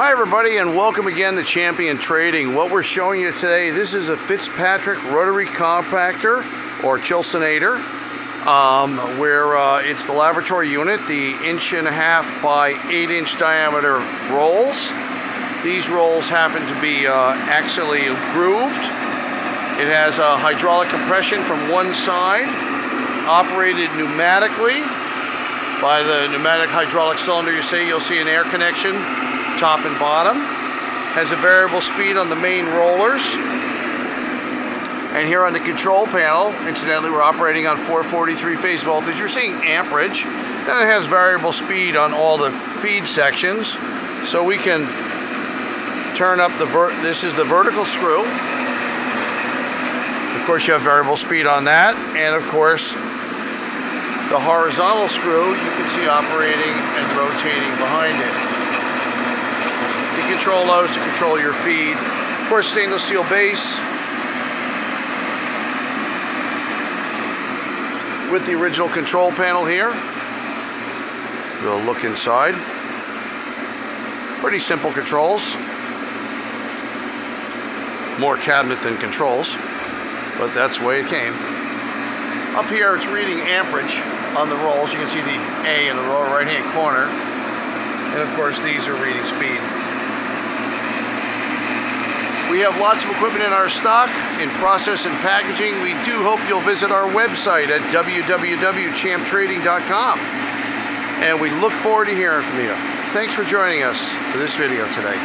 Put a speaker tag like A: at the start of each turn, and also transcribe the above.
A: Hi everybody, and welcome again to Champion Trading. What we're showing you today, this is a Fitzpatrick rotary compactor or Chilsonator, where it's the laboratory unit, the 1.5 by 8-inch diameter rolls. These rolls happen to be axially grooved. It has a hydraulic compression from one side, operated pneumatically by the pneumatic hydraulic cylinder. You'll see an air connection, top and bottom. Has a variable speed on the main rollers. And here on the control panel, incidentally, we're operating on 443 phase voltage. You're seeing amperage. Then it has variable speed on all the feed sections. So we can turn up this is the vertical screw. Of course, you have variable speed on that. And of course, the horizontal screw you can see operating and rotating behind it. You control those to control your feed. Of course, stainless steel base with the original control panel here. We'll look inside. Pretty simple controls. More cabinet than controls, but that's the way it came. Up here, it's reading amperage on the rolls. You can see the A in the lower right-hand corner. And of course, these are reading speed. We have lots of equipment in our stock, in process and packaging. We do hope you'll visit our website at www.champtrading.com. And we look forward to hearing from you. Thanks for joining us for this video today.